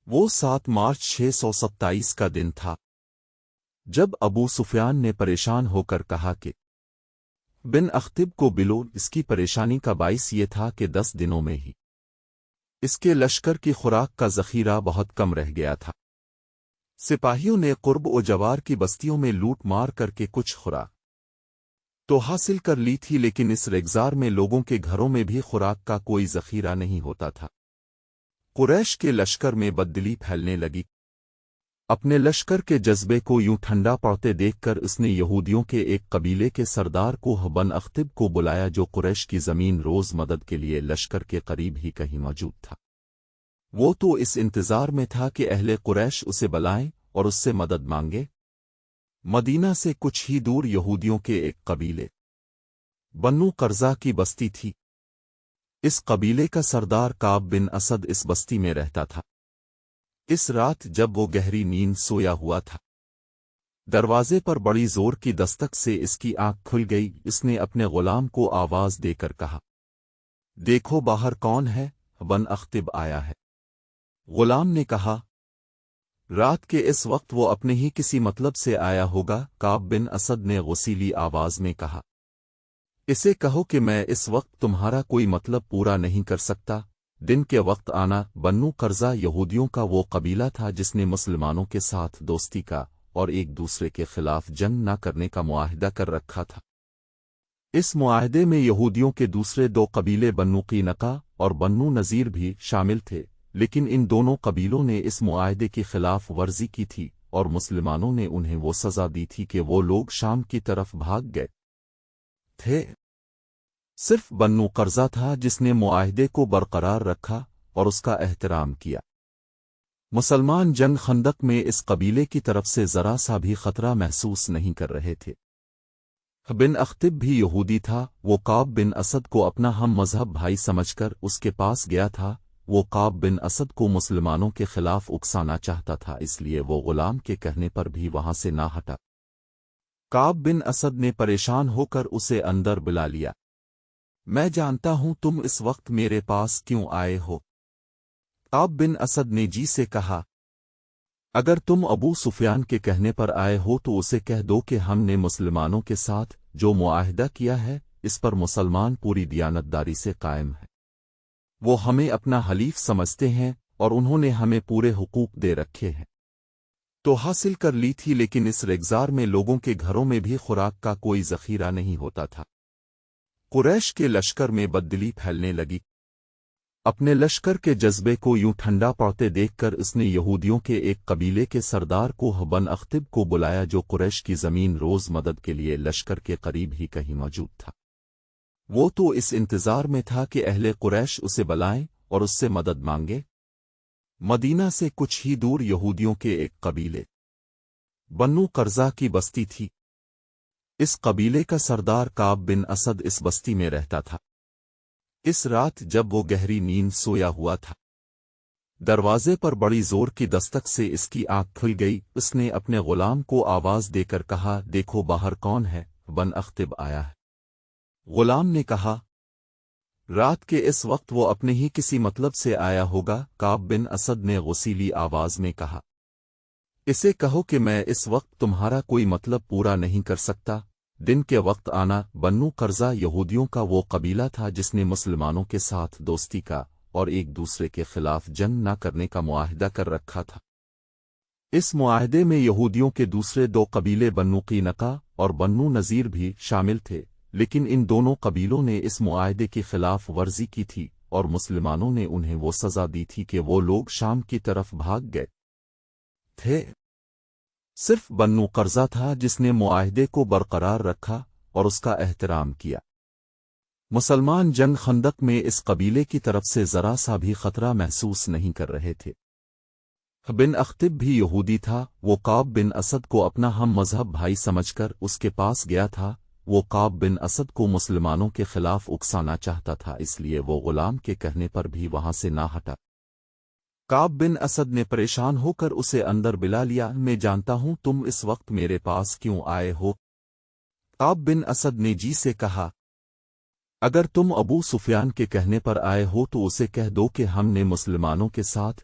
وہ 7 مارچ 627 کا دن تھا جب ابو سفیان نے پریشان ہو کر کہا کہ بن اختب کو بلو۔ اس کی پریشانی کا باعث یہ تھا کہ 10 دنوں میں ہی اس کے لشکر کی خوراک کا ذخیرہ بہت کم رہ گیا تھا۔ سپاہیوں نے قرب و جوار کی بستیوں میں لوٹ مار کر کے کچھ خوراک تو حاصل کر لی تھی، لیکن اس ریگزار میں لوگوں کے گھروں میں بھی خوراک کا کوئی ذخیرہ نہیں ہوتا تھا۔ قریش کے لشکر میں بددلی پھیلنے لگی۔ اپنے لشکر کے جذبے کو یوں ٹھنڈا پڑتے دیکھ کر اس نے یہودیوں کے ایک قبیلے کے سردار کو بن اختب کو بلایا، جو قریش کی زمین روز مدد کے لیے لشکر کے قریب ہی کہیں موجود تھا۔ وہ تو اس انتظار میں تھا کہ اہل قریش اسے بلائیں اور اس سے مدد مانگے۔ مدینہ سے کچھ ہی دور یہودیوں کے ایک قبیلے بنو قرظہ کی بستی تھی۔ اس قبیلے کا سردار کعب بن اسد اس بستی میں رہتا تھا۔ اس رات جب وہ گہری نیند سویا ہوا تھا، دروازے پر بڑی زور کی دستک سے اس کی آنکھ کھل گئی۔ اس نے اپنے غلام کو آواز دے کر کہا، دیکھو باہر کون ہے؟ بن اختب آیا ہے۔ غلام نے کہا، رات کے اس وقت وہ اپنے ہی کسی مطلب سے آیا ہوگا۔ کعب بن اسد نے غصیلی آواز میں کہا، اسے کہو کہ میں اس وقت تمہارا کوئی مطلب پورا نہیں کر سکتا۔ دن کے وقت آنا۔ بنو قرظہ یہودیوں کا وہ قبیلہ تھا جس نے مسلمانوں کے ساتھ دوستی کا اور ایک دوسرے کے خلاف جنگ نہ کرنے کا معاہدہ کر رکھا تھا۔ اس معاہدے میں یہودیوں کے دوسرے 2 قبیلے بنو قینقاع اور بنو نذیر بھی شامل تھے، لیکن ان دونوں قبیلوں نے اس معاہدے کی خلاف ورزی کی تھی اور مسلمانوں نے انہیں وہ سزا دی تھی کہ وہ لوگ شام کی طرف بھاگ گئے تھے۔ صرف بنو قرظہ تھا جس نے معاہدے کو برقرار رکھا اور اس کا احترام کیا۔ مسلمان جنگ خندق میں اس قبیلے کی طرف سے ذرا سا بھی خطرہ محسوس نہیں کر رہے تھے۔ بن اختب بھی یہودی تھا۔ وہ کعب بن اسد کو اپنا ہم مذہب بھائی سمجھ کر اس کے پاس گیا تھا۔ وہ کعب بن اسد کو مسلمانوں کے خلاف اکسانا چاہتا تھا، اس لیے وہ غلام کے کہنے پر بھی وہاں سے نہ ہٹا۔ کعب بن اسد نے پریشان ہو کر اسے اندر بلا لیا۔ میں جانتا ہوں تم اس وقت میرے پاس کیوں آئے ہو۔ کعب بن اسد نے جی سے کہا، اگر تم ابو سفیان کے کہنے پر آئے ہو تو اسے کہہ دو کہ ہم نے مسلمانوں کے ساتھ جو معاہدہ کیا ہے اس پر مسلمان پوری دیانتداری سے قائم ہے۔ وہ ہمیں اپنا حلیف سمجھتے ہیں اور انہوں نے ہمیں پورے حقوق دے رکھے ہیں تو حاصل کر لی تھی، لیکن اس ریگزار میں لوگوں کے گھروں میں بھی خوراک کا کوئی ذخیرہ نہیں ہوتا تھا۔ قریش کے لشکر میں بددلی پھیلنے لگی۔ اپنے لشکر کے جذبے کو یوں ٹھنڈا پڑتے دیکھ کر اس نے یہودیوں کے ایک قبیلے کے سردار کو بن اختب کو بلایا، جو قریش کی زمین روز مدد کے لیے لشکر کے قریب ہی کہیں موجود تھا۔ وہ تو اس انتظار میں تھا کہ اہل قریش اسے بلائیں اور اس سے مدد مانگے۔ مدینہ سے کچھ ہی دور یہودیوں کے ایک قبیلے بنو قرظہ کی بستی تھی۔ اس قبیلے کا سردار کعب بن اسد اس بستی میں رہتا تھا۔ اس رات جب وہ گہری نیند سویا ہوا تھا، دروازے پر بڑی زور کی دستک سے اس کی آنکھ کھل گئی۔ اس نے اپنے غلام کو آواز دے کر کہا، دیکھو باہر کون ہے؟ بن اختب آیا ہے۔ غلام نے کہا، رات کے اس وقت وہ اپنے ہی کسی مطلب سے آیا ہوگا۔ کعب بن اسد نے غصیلی آواز میں کہا، اسے کہو کہ میں اس وقت تمہارا کوئی مطلب پورا نہیں کر سکتا۔ دن کے وقت آنا۔ بنو قرظہ یہودیوں کا وہ قبیلہ تھا جس نے مسلمانوں کے ساتھ دوستی کا اور ایک دوسرے کے خلاف جنگ نہ کرنے کا معاہدہ کر رکھا تھا۔ اس معاہدے میں یہودیوں کے دوسرے 2 قبیلے بنو قینقاع اور بنو نذیر بھی شامل تھے، لیکن ان دونوں قبیلوں نے اس معاہدے کی خلاف ورزی کی تھی اور مسلمانوں نے انہیں وہ سزا دی تھی کہ وہ لوگ شام کی طرف بھاگ گئے تھے۔ صرف بنو قرظہ تھا جس نے معاہدے کو برقرار رکھا اور اس کا احترام کیا۔ مسلمان جنگ خندق میں اس قبیلے کی طرف سے ذرا سا بھی خطرہ محسوس نہیں کر رہے تھے۔ بن اختب بھی یہودی تھا۔ وہ کعب بن اسد کو اپنا ہم مذہب بھائی سمجھ کر اس کے پاس گیا تھا۔ وہ کعب بن اسد کو مسلمانوں کے خلاف اکسانا چاہتا تھا، اس لیے وہ غلام کے کہنے پر بھی وہاں سے نہ ہٹا۔ کعب بن اسد نے پریشان ہو کر اسے اندر بلا لیا۔ میں جانتا ہوں تم اس وقت میرے پاس کیوں آئے ہو۔ کعب بن اسد نے جی سے کہا، اگر تم ابو سفیان کے کہنے پر آئے ہو تو اسے کہہ دو کہ ہم نے مسلمانوں کے ساتھ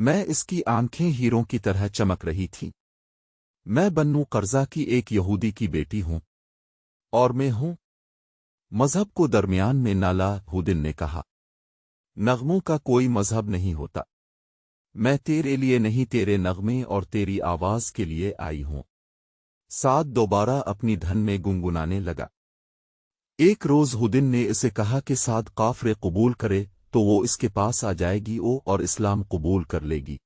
میں اس کی آنکھیں ہیروں کی طرح چمک رہی تھیں۔ میں بنو قرظہ کی ایک یہودی کی بیٹی ہوں، اور میں ہوں مذہب کو درمیان میں نالا ہودن نے کہا۔ نغموں کا کوئی مذہب نہیں ہوتا، میں تیرے لیے نہیں تیرے نغمے اور تیری آواز کے لیے آئی ہوں۔ سعد دوبارہ اپنی دھن میں گنگنانے لگا۔ ایک روز ہودن نے اسے کہا کہ سعد کافر قبول کرے تو وہ اس کے پاس آ جائے گی اور اسلام قبول کر لے گی۔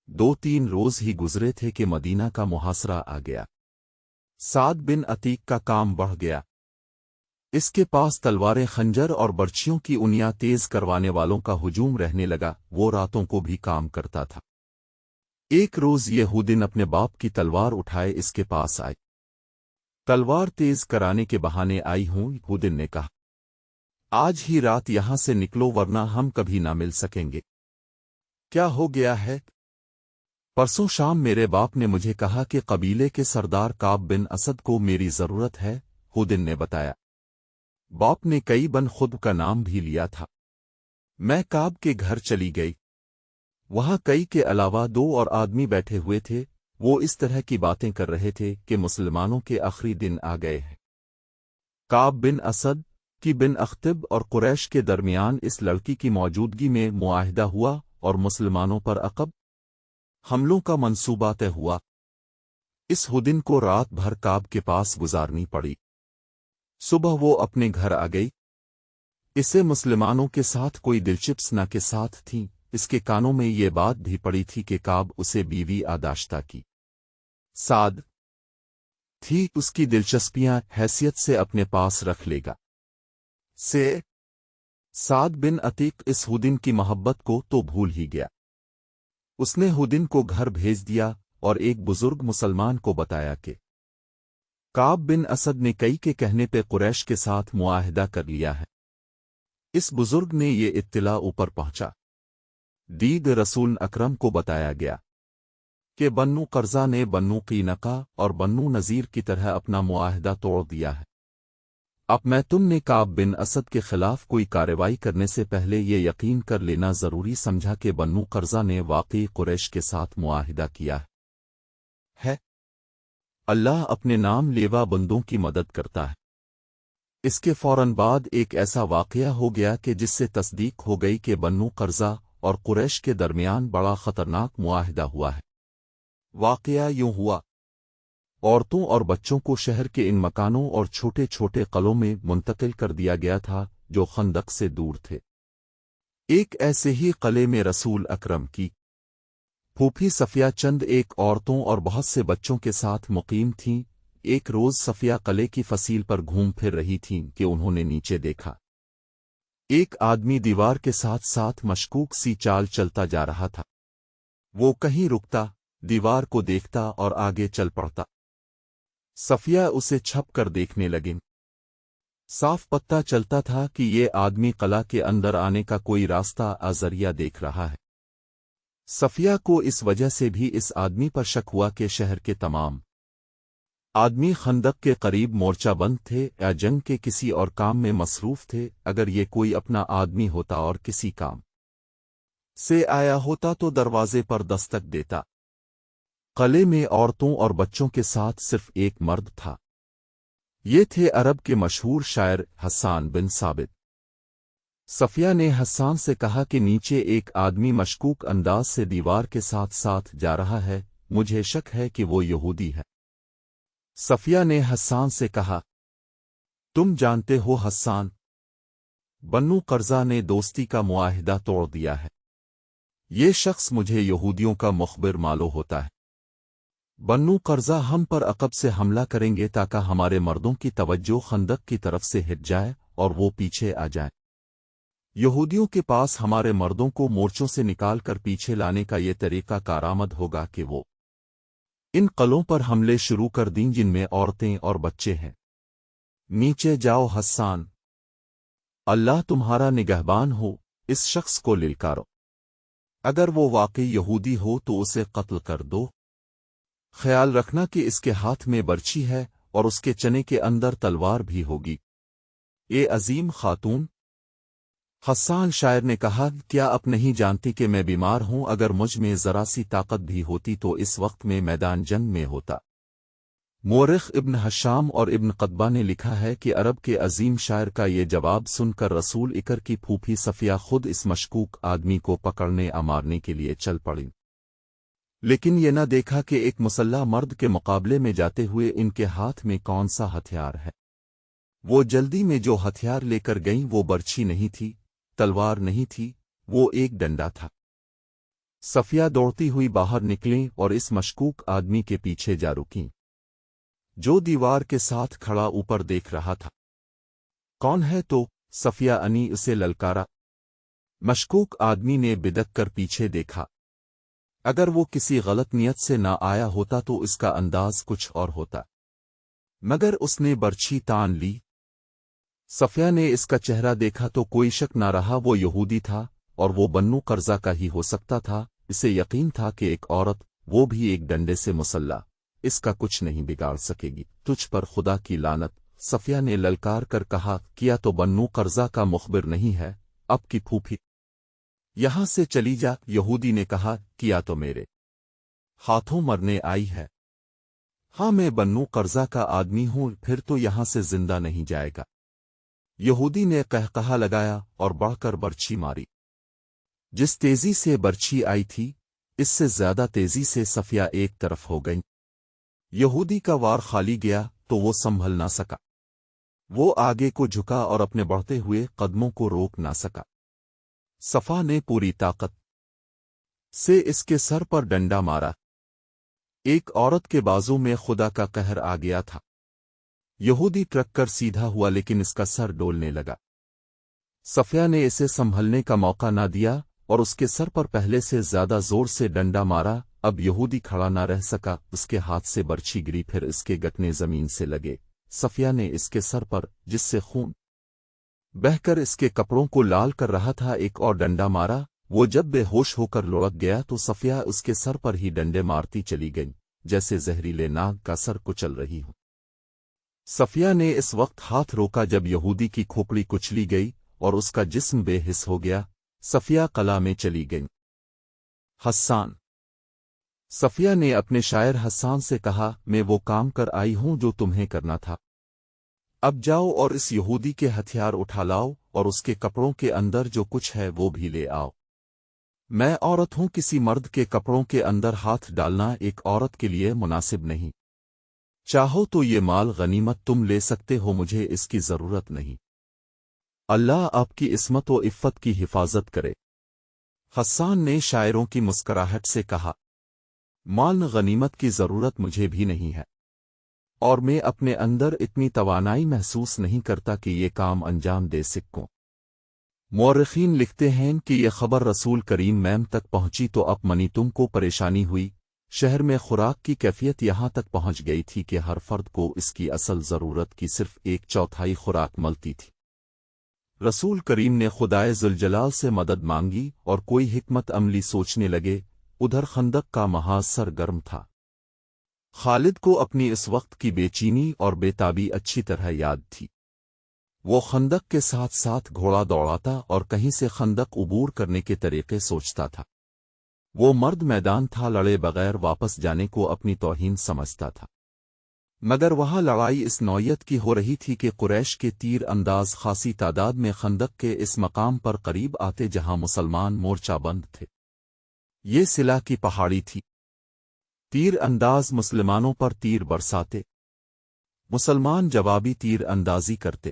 2-3 روز ہی گزرے تھے کہ مدینہ کا محاصرہ آ گیا۔ سعد بن عتیق کا کام بڑھ گیا۔ اس کے پاس تلواریں، خنجر اور برچھیوں کی انیاں تیز کروانے والوں کا ہجوم رہنے لگا۔ وہ راتوں کو بھی کام کرتا تھا۔ ایک روز یہ ہودن اپنے باپ کی تلوار اٹھائے اس کے پاس آئے۔ تلوار تیز کرانے کے بہانے آئی ہوں، ہودن نے کہا۔ آج ہی رات یہاں سے نکلو ورنہ ہم کبھی نہ مل سکیں گے۔ کیا ہو گیا ہے؟ پرسوں شام میرے باپ نے مجھے کہا کہ قبیلے کے سردار کعب بن اسد کو میری ضرورت ہے، ہودن نے بتایا۔ باپ نے کئی بن خود کا نام بھی لیا تھا۔ میں کعب کے گھر چلی گئی۔ وہاں کئی کے علاوہ 2 اور آدمی بیٹھے ہوئے تھے۔ وہ اس طرح کی باتیں کر رہے تھے کہ مسلمانوں کے آخری دن آ گئے ہیں۔ کعب بن اسد کی بن اختب اور قریش کے درمیان اس لڑکی کی موجودگی میں معاہدہ ہوا اور مسلمانوں پر عقب حملوں کا منصوبہ طے ہوا۔ اس ہودن کو رات بھر کعب کے پاس گزارنی پڑی۔ صبح وہ اپنے گھر آ گئی۔ اسے مسلمانوں کے ساتھ کوئی دلچسپ نہ کے ساتھ تھی۔ اس کے کانوں میں یہ بات بھی پڑی تھی کہ کعب اسے بیوی آداشتہ کی سعد تھی، اس کی دلچسپیاں حیثیت سے اپنے پاس رکھ لے گا۔ سعد بن عتیق اس ہودن کی محبت کو تو بھول ہی گیا۔ اس نے ہودن کو گھر بھیج دیا اور ایک بزرگ مسلمان کو بتایا کہ کعب بن اسد نے کئی کے کہنے پہ قریش کے ساتھ معاہدہ کر لیا ہے۔ اس بزرگ نے یہ اطلاع اوپر پہنچا دید رسول اکرم کو بتایا گیا کہ بنو قرظہ نے بنو قینقہ اور بنو نذیر کی طرح اپنا معاہدہ توڑ دیا ہے۔ اب میں تم نے کعب بن اسد کے خلاف کوئی کارروائی کرنے سے پہلے یہ یقین کر لینا ضروری سمجھا کہ بنو قرظہ نے واقعی قریش کے ساتھ معاہدہ کیا ہے۔ اللہ اپنے نام لیوا بندوں کی مدد کرتا ہے۔ اس کے فوراً بعد ایک ایسا واقعہ ہو گیا کہ جس سے تصدیق ہو گئی کہ بنو قرظہ اور قریش کے درمیان بڑا خطرناک معاہدہ ہوا ہے۔ واقعہ یوں ہوا، عورتوں اور بچوں کو شہر کے ان مکانوں اور چھوٹے چھوٹے قلعوں میں منتقل کر دیا گیا تھا جو خندق سے دور تھے۔ ایک ایسے ہی قلعے میں رسول اکرم کی پھوپھی صفیہ چند ایک عورتوں اور بہت سے بچوں کے ساتھ مقیم تھیں۔ ایک روز صفیہ قلعے کی فصیل پر گھوم پھر رہی تھیں کہ انہوں نے نیچے دیکھا ایک آدمی دیوار کے ساتھ ساتھ مشکوک سی چال چلتا جا رہا تھا۔ وہ کہیں رکتا، دیوار کو دیکھتا اور آگے چل پڑتا۔ صفیہ اسے چھپ کر دیکھنے لگیں۔ صاف پتہ چلتا تھا کہ یہ آدمی قلعہ کے اندر آنے کا کوئی راستہ ذریعہ دیکھ رہا ہے۔ صفیہ کو اس وجہ سے بھی اس آدمی پر شک ہوا کہ شہر کے تمام آدمی خندق کے قریب مورچہ بند تھے یا جنگ کے کسی اور کام میں مصروف تھے۔ اگر یہ کوئی اپنا آدمی ہوتا اور کسی کام سے آیا ہوتا تو دروازے پر دستک دیتا۔ قلعے میں عورتوں اور بچوں کے ساتھ صرف ایک مرد تھا۔ یہ تھے عرب کے مشہور شاعر حسان بن ثابت۔ صفیہ نے حسان سے کہا کہ نیچے ایک آدمی مشکوک انداز سے دیوار کے ساتھ ساتھ جا رہا ہے، مجھے شک ہے کہ وہ یہودی ہے۔ صفیہ نے حسان سے کہا، تم جانتے ہو حسان، بنو قرظہ نے دوستی کا معاہدہ توڑ دیا ہے۔ یہ شخص مجھے یہودیوں کا مخبر معلوم ہوتا ہے۔ بنو قرظہ ہم پر عقب سے حملہ کریں گے تاکہ ہمارے مردوں کی توجہ خندق کی طرف سے ہٹ جائے اور وہ پیچھے آ جائیں۔ یہودیوں کے پاس ہمارے مردوں کو مورچوں سے نکال کر پیچھے لانے کا یہ طریقہ کارآمد ہوگا کہ وہ ان قلعوں پر حملے شروع کر دیں جن میں عورتیں اور بچے ہیں۔ نیچے جاؤ حسان، اللہ تمہارا نگہبان ہو، اس شخص کو للکارو۔ اگر وہ واقعی یہودی ہو تو اسے قتل کر دو۔ خیال رکھنا کہ اس کے ہاتھ میں برچھی ہے اور اس کے چنے کے اندر تلوار بھی ہوگی۔ اے عظیم خاتون، حسان شاعر نے کہا، کیا اب نہیں جانتی کہ میں بیمار ہوں؟ اگر مجھ میں ذرا سی طاقت بھی ہوتی تو اس وقت میں میدان جنگ میں ہوتا۔ مورخ ابن حشام اور ابن قطبہ نے لکھا ہے کہ عرب کے عظیم شاعر کا یہ جواب سن کر رسول اکر کی پھوپھی صفیہ خود اس مشکوک آدمی کو پکڑنے مارنے کے لیے چل پڑیں، لیکن یہ نہ دیکھا کہ ایک مسلح مرد کے مقابلے میں جاتے ہوئے ان کے ہاتھ میں کون سا ہتھیار ہے۔ وہ جلدی میں جو ہتھیار لے کر گئیں وہ برچھی نہیں تھی، تلوار نہیں تھی، وہ ایک ڈنڈا تھا۔ صفیہ دوڑتی ہوئی باہر نکلیں اور اس مشکوک آدمی کے پیچھے جا رکیں، جو دیوار کے ساتھ کھڑا اوپر دیکھ رہا تھا۔ کون ہے تو؟ صفیہ انی اسے للکارا۔ مشکوک آدمی نے بدک کر پیچھے دیکھا۔ اگر وہ کسی غلط نیت سے نہ آیا ہوتا تو اس کا انداز کچھ اور ہوتا، مگر اس نے برچھی تان لی۔ صفیہ نے اس کا چہرہ دیکھا تو کوئی شک نہ رہا، وہ یہودی تھا اور وہ بنو قرظہ کا ہی ہو سکتا تھا۔ اسے یقین تھا کہ ایک عورت، وہ بھی ایک ڈنڈے سے مسلح، اس کا کچھ نہیں بگاڑ سکے گی۔ تجھ پر خدا کی لعنت، صفیہ نے للکار کر کہا، کیا تو بنو قرظہ کا مخبر نہیں ہے؟ اب کی پھوپھی یہاں سے چلی جا۔ یہودی نے کہا، کیا تو میرے ہاتھوں مرنے آئی ہے؟ ہاں، میں بنو قرظہ کا آدمی ہوں، پھر تو یہاں سے زندہ نہیں جائے گا۔ یہودی نے قہقہا لگایا اور بڑھ کر برچھی ماری۔ جس تیزی سے برچھی آئی تھی، اس سے زیادہ تیزی سے صفیہ ایک طرف ہو گئی۔ یہودی کا وار خالی گیا تو وہ سنبھل نہ سکا۔ وہ آگے کو جھکا اور اپنے بڑھتے ہوئے قدموں کو روک نہ سکا۔ صفا نے پوری طاقت سے اس کے سر پر ڈنڈا مارا۔ ایک عورت کے بازو میں خدا کا قہر آ گیا تھا۔ یہودی ٹرک کر سیدھا ہوا لیکن اس کا سر ڈولنے لگا۔ صفیہ نے اسے سنبھلنے کا موقع نہ دیا اور اس کے سر پر پہلے سے زیادہ زور سے ڈنڈا مارا۔ اب یہودی کھڑا نہ رہ سکا، اس کے ہاتھ سے برچھی گری، پھر اس کے گٹنے زمین سے لگے۔ صفیہ نے اس کے سر پر، جس سے خون بہہ کر اس کے کپڑوں کو لال کر رہا تھا، ایک اور ڈنڈا مارا۔ وہ جب بے ہوش ہو کر لڑک گیا تو صفیہ اس کے سر پر ہی ڈنڈے مارتی چلی گئی، جیسے زہریلے ناگ کا سر کچل رہی ہو۔ صفیہ نے اس وقت ہاتھ روکا جب یہودی کی کھوپڑی کچلی گئی اور اس کا جسم بے حس ہو گیا۔ صفیہ قلعہ میں چلی گئی۔ حسان صفیہ نے اپنے شاعر حسان سے کہا، میں وہ کام کر آئی ہوں جو تمہیں کرنا تھا۔ اب جاؤ اور اس یہودی کے ہتھیار اٹھا لاؤ اور اس کے کپڑوں کے اندر جو کچھ ہے وہ بھی لے آؤ۔ میں عورت ہوں، کسی مرد کے کپڑوں کے اندر ہاتھ ڈالنا ایک عورت کے لیے مناسب نہیں۔ چاہو تو یہ مال غنیمت تم لے سکتے ہو، مجھے اس کی ضرورت نہیں۔ اللہ آپ کی عصمت و عفت کی حفاظت کرے۔ حسان نے شاعروں کی مسکراہٹ سے کہا، مال غنیمت کی ضرورت مجھے بھی نہیں ہے، اور میں اپنے اندر اتنی توانائی محسوس نہیں کرتا کہ یہ کام انجام دے سکوں۔ مورخین لکھتے ہیں کہ یہ خبر رسول کریم میم تک پہنچی تو اب منی تم کو پریشانی ہوئی۔ شہر میں خوراک کی کیفیت یہاں تک پہنچ گئی تھی کہ ہر فرد کو اس کی اصل ضرورت کی صرف 1/4 خوراک ملتی تھی۔ رسول کریم نے خدائے ذوالجلال سے مدد مانگی اور کوئی حکمت عملی سوچنے لگے۔ ادھر خندق کا محاذ سرگرم تھا۔ خالد کو اپنی اس وقت کی بے چینی اور بے تابی اچھی طرح یاد تھی۔ وہ خندق کے ساتھ ساتھ گھوڑا دوڑاتا اور کہیں سے خندق عبور کرنے کے طریقے سوچتا تھا۔ وہ مرد میدان تھا، لڑے بغیر واپس جانے کو اپنی توہین سمجھتا تھا، مگر وہاں لڑائی اس نوعیت کی ہو رہی تھی کہ قریش کے تیر انداز خاصی تعداد میں خندق کے اس مقام پر قریب آتے جہاں مسلمان مورچہ بند تھے۔ یہ سلا کی پہاڑی تھی۔ تیر انداز مسلمانوں پر تیر برساتے، مسلمان جوابی تیر اندازی کرتے۔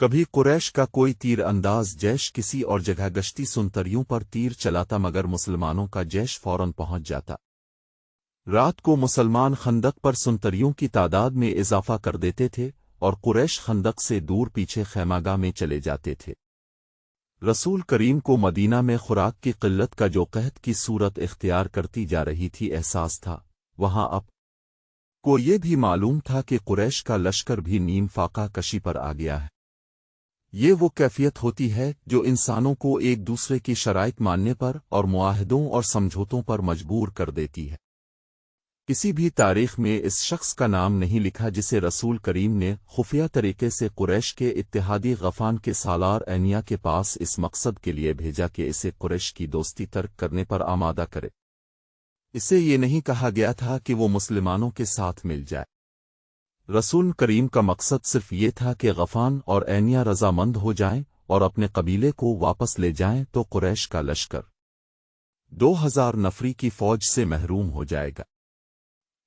کبھی قریش کا کوئی تیر انداز جیش کسی اور جگہ گشتی سنتریوں پر تیر چلاتا، مگر مسلمانوں کا جیش فوراً پہنچ جاتا۔ رات کو مسلمان خندق پر سنتریوں کی تعداد میں اضافہ کر دیتے تھے اور قریش خندق سے دور پیچھے خیمہ گاہ میں چلے جاتے تھے۔ رسول کریم کو مدینہ میں خوراک کی قلت کا جو قحط کی صورت اختیار کرتی جا رہی تھی احساس تھا، وہاں اب کو یہ بھی معلوم تھا کہ قریش کا لشکر بھی نیم فاقہ کشی پر آ گیا ہے۔ یہ وہ کیفیت ہوتی ہے جو انسانوں کو ایک دوسرے کی شرائط ماننے پر اور معاہدوں اور سمجھوتوں پر مجبور کر دیتی ہے۔ کسی بھی تاریخ میں اس شخص کا نام نہیں لکھا جسے رسول کریم نے خفیہ طریقے سے قریش کے اتحادی غفان کے سالار اینیا کے پاس اس مقصد کے لیے بھیجا کہ اسے قریش کی دوستی ترک کرنے پر آمادہ کرے۔ اسے یہ نہیں کہا گیا تھا کہ وہ مسلمانوں کے ساتھ مل جائے۔ رسول کریم کا مقصد صرف یہ تھا کہ غفان اور اینیا رضامند ہو جائیں اور اپنے قبیلے کو واپس لے جائیں تو قریش کا لشکر 2000 نفری کی فوج سے محروم ہو جائے گا۔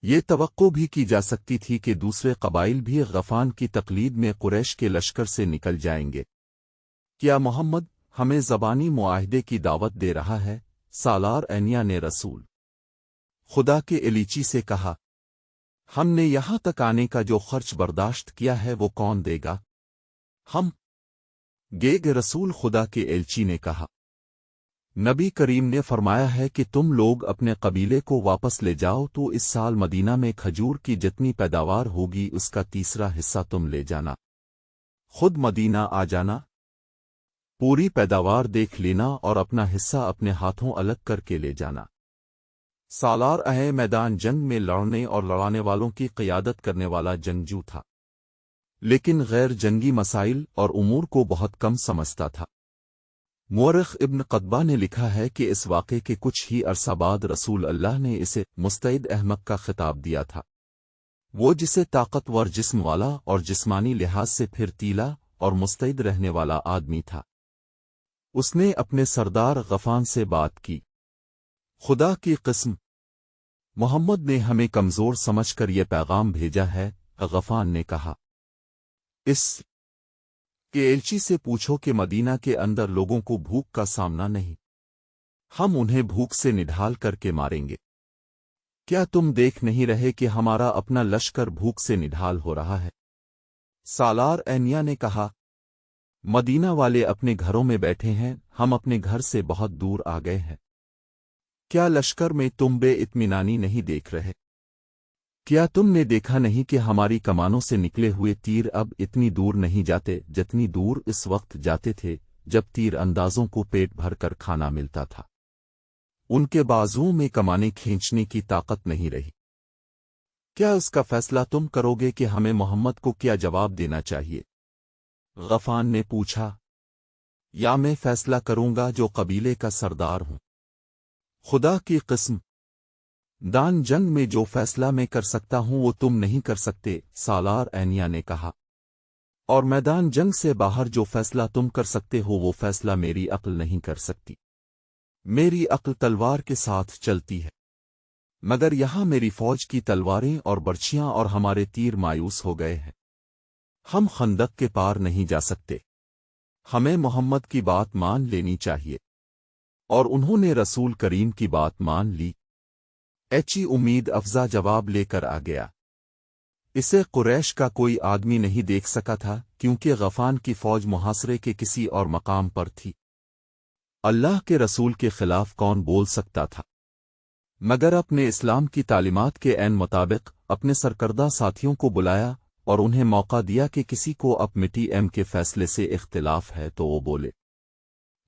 یہ توقع بھی کی جا سکتی تھی کہ دوسرے قبائل بھی غفان کی تقلید میں قریش کے لشکر سے نکل جائیں گے۔ کیا محمد ہمیں زبانی معاہدے کی دعوت دے رہا ہے؟ سالار اینیا نے رسول خدا کے ایلیچی سے کہا، ہم نے یہاں تک آنے کا جو خرچ برداشت کیا ہے وہ کون دے گا؟ ہم گے رسول خدا کے ایلچی نے کہا، نبی کریم نے فرمایا ہے کہ تم لوگ اپنے قبیلے کو واپس لے جاؤ تو اس سال مدینہ میں کھجور کی جتنی پیداوار ہوگی اس کا تیسرا حصہ تم لے جانا، خود مدینہ آ جانا، پوری پیداوار دیکھ لینا اور اپنا حصہ اپنے ہاتھوں الگ کر کے لے جانا۔ سالار میدان جنگ میں لڑنے اور لڑانے والوں کی قیادت کرنے والا جنگجو تھا، لیکن غیر جنگی مسائل اور امور کو بہت کم سمجھتا تھا۔ مورخ ابن قطبہ نے لکھا ہے کہ اس واقعے کے کچھ ہی عرصہ بعد رسول اللہ نے اسے مستعد احمق کا خطاب دیا تھا، وہ جسے طاقتور جسم والا اور جسمانی لحاظ سے پھر تیلا اور مستعد رہنے والا آدمی تھا۔ اس نے اپنے سردار غفان سے بات کی، خدا کی قسم محمد نے ہمیں کمزور سمجھ کر یہ پیغام بھیجا ہے۔ غفان نے کہا، اس کہ ایلچی سے پوچھو کہ مدینہ کے اندر لوگوں کو بھوک کا سامنا نہیں، ہم انہیں بھوک سے نڈھال کر کے ماریں گے۔ کیا تم دیکھ نہیں رہے کہ ہمارا اپنا لشکر بھوک سے نڈھال ہو رہا ہے؟ سالار اینیا نے کہا، مدینہ والے اپنے گھروں میں بیٹھے ہیں، ہم اپنے گھر سے بہت دور آ گئے ہیں۔ کیا لشکر میں تم بے اطمینانی نہیں دیکھ رہے؟ کیا تم نے دیکھا نہیں کہ ہماری کمانوں سے نکلے ہوئے تیر اب اتنی دور نہیں جاتے جتنی دور اس وقت جاتے تھے جب تیر اندازوں کو پیٹ بھر کر کھانا ملتا تھا؟ ان کے بازوؤں میں کمانے کھینچنے کی طاقت نہیں رہی۔ کیا اس کا فیصلہ تم کرو گے کہ ہمیں محمد کو کیا جواب دینا چاہیے؟ غفان نے پوچھا، یا میں فیصلہ کروں گا جو قبیلے کا سردار ہوں؟ خدا کی قسم دان جنگ میں جو فیصلہ میں کر سکتا ہوں وہ تم نہیں کر سکتے، سالار اینیا نے کہا، اور میدان جنگ سے باہر جو فیصلہ تم کر سکتے ہو وہ فیصلہ میری عقل نہیں کر سکتی۔ میری عقل تلوار کے ساتھ چلتی ہے، مگر یہاں میری فوج کی تلواریں اور برچیاں اور ہمارے تیر مایوس ہو گئے ہیں، ہم خندق کے پار نہیں جا سکتے، ہمیں محمد کی بات مان لینی چاہیے۔ اور انہوں نے رسول کریم کی بات مان لی۔ ایچی امید افزا جواب لے کر آ گیا۔ اسے قریش کا کوئی آدمی نہیں دیکھ سکا تھا کیونکہ غفان کی فوج محاصرے کے کسی اور مقام پر تھی۔ اللہ کے رسول کے خلاف کون بول سکتا تھا؟ مگر اپنے اسلام کی تعلیمات کے عین مطابق اپنے سرکردہ ساتھیوں کو بلایا اور انہیں موقع دیا کہ کسی کو اب مٹی کے فیصلے سے اختلاف ہے تو وہ بولے۔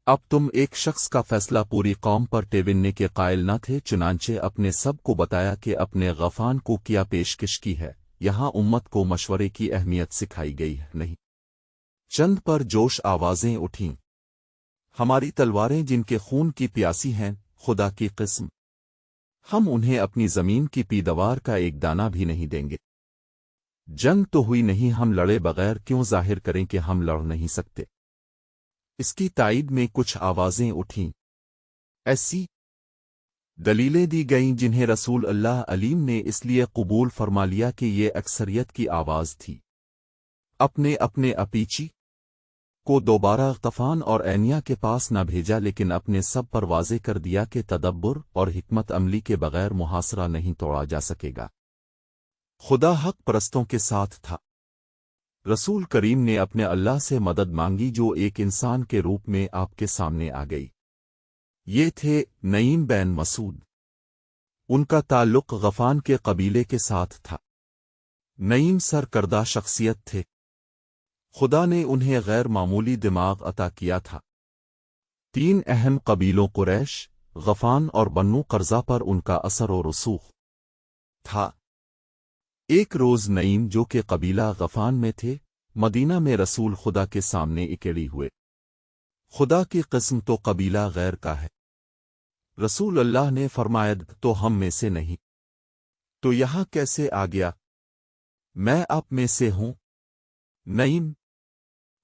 اب تم ایک شخص کا فیصلہ پوری قوم پر ٹیوننے کے قائل نہ تھے، چنانچہ اپنے سب کو بتایا کہ اپنے غفان کو کیا پیشکش کی ہے۔ یہاں امت کو مشورے کی اہمیت سکھائی گئی ہے نہیں۔ چند پر جوش آوازیں اٹھیں، ہماری تلواریں جن کے خون کی پیاسی ہیں، خدا کی قسم ہم انہیں اپنی زمین کی پیداوار کا ایک دانہ بھی نہیں دیں گے۔ جنگ تو ہوئی نہیں، ہم لڑے بغیر کیوں ظاہر کریں کہ ہم لڑ نہیں سکتے؟ اس کی تائید میں کچھ آوازیں اٹھیں۔ ایسی دلیلیں دی گئیں جنہیں رسول اللہ علیم نے اس لیے قبول فرما لیا کہ یہ اکثریت کی آواز تھی۔ اپنے اپیچی کو دوبارہ غفان اور اینیا کے پاس نہ بھیجا، لیکن اپنے سب پر واضح کر دیا کہ تدبر اور حکمت عملی کے بغیر محاصرہ نہیں توڑا جا سکے گا۔ خدا حق پرستوں کے ساتھ تھا۔ رسول کریم نے اپنے اللہ سے مدد مانگی جو ایک انسان کے روپ میں آپ کے سامنے آ گئی۔ یہ تھے نعیم بن مسعود۔ ان کا تعلق غفان کے قبیلے کے ساتھ تھا۔ نعیم سرکردہ شخصیت تھے۔ خدا نے انہیں غیر معمولی دماغ عطا کیا تھا۔ 3 اہم قبیلوں قریش، غفان اور بنو قرظہ پر ان کا اثر و رسوخ تھا۔ ایک روز نعیم جو کہ قبیلہ غفان میں تھے، مدینہ میں رسول خدا کے سامنے اکیڑی ہوئے۔ خدا کی قسم تو قبیلہ غیر کا ہے۔ رسول اللہ نے فرمایا تو ہم میں سے نہیں، تو یہاں کیسے آ گیا؟ میں آپ میں سے ہوں۔ نعیم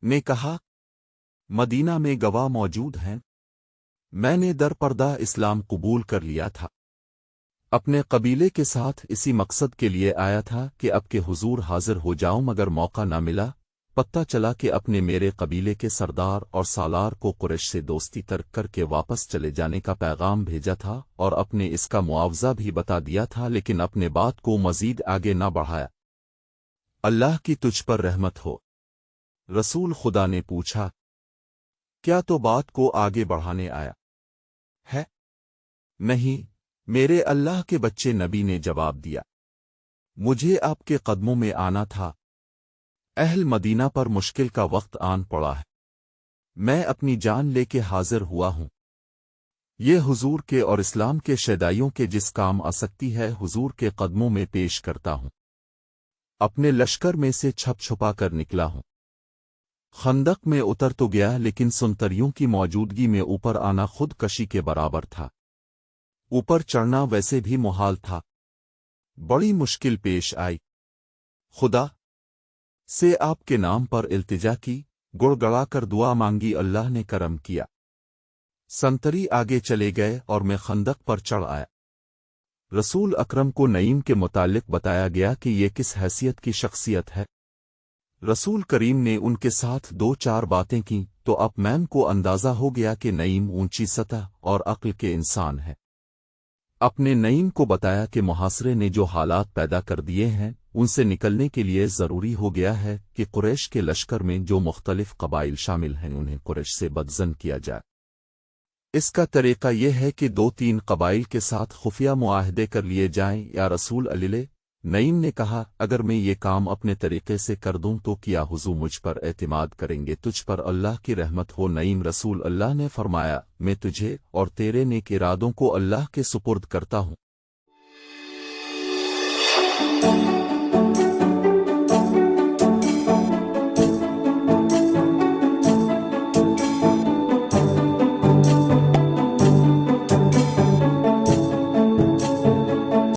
نے کہا، مدینہ میں گواہ موجود ہیں، میں نے در پردہ اسلام قبول کر لیا تھا، اپنے قبیلے کے ساتھ اسی مقصد کے لیے آیا تھا کہ اب کے حضور حاضر ہو جاؤں، مگر موقع نہ ملا۔ پتہ چلا کہ اپنے میرے قبیلے کے سردار اور سالار کو قریش سے دوستی ترک کر کے واپس چلے جانے کا پیغام بھیجا تھا، اور اپنے اس کا معاوضہ بھی بتا دیا تھا، لیکن اپنے بات کو مزید آگے نہ بڑھایا۔ اللہ کی تجھ پر رحمت ہو۔ رسول خدا نے پوچھا، کیا تو بات کو آگے بڑھانے آیا ہے؟ نہیں میرے اللہ کے بچے، نبی نے جواب دیا، مجھے آپ کے قدموں میں آنا تھا۔ اہل مدینہ پر مشکل کا وقت آن پڑا ہے، میں اپنی جان لے کے حاضر ہوا ہوں۔ یہ حضور کے اور اسلام کے شیدائیوں کے جس کام آ سکتی ہے، حضور کے قدموں میں پیش کرتا ہوں۔ اپنے لشکر میں سے چھپ چھپا کر نکلا ہوں۔ خندق میں اتر تو گیا، لیکن سنتریوں کی موجودگی میں اوپر آنا خود کشی کے برابر تھا۔ اوپر چڑھنا ویسے بھی محال تھا، بڑی مشکل پیش آئی۔ خدا سے آپ کے نام پر التجا کی، گڑ گڑا کر دعا مانگی، اللہ نے کرم کیا۔ سنتری آگے چلے گئے اور میں خندق پر چڑھ آیا۔ رسول اکرم کو نعیم کے متعلق بتایا گیا کہ یہ کس حیثیت کی شخصیت ہے۔ رسول کریم نے ان کے ساتھ دو چار باتیں کیں تو اطمینان کو اندازہ ہو گیا کہ نعیم اونچی سطح اور عقل کے انسان ہے۔ اپنے نعیم کو بتایا کہ محاصرے نے جو حالات پیدا کر دیے ہیں، ان سے نکلنے کے لیے ضروری ہو گیا ہے کہ قریش کے لشکر میں جو مختلف قبائل شامل ہیں انہیں قریش سے بدظن کیا جائے۔ اس کا طریقہ یہ ہے کہ 2-3 قبائل کے ساتھ خفیہ معاہدے کر لیے جائیں۔ یا رسول اللہ، نعیم نے کہا، اگر میں یہ کام اپنے طریقے سے کر دوں تو کیا حضور مجھ پر اعتماد کریں گے؟ تجھ پر اللہ کی رحمت ہو نعیم۔ رسول اللہ نے فرمایا، میں تجھے اور تیرے نیک ارادوں کو اللہ کے سپرد کرتا ہوں۔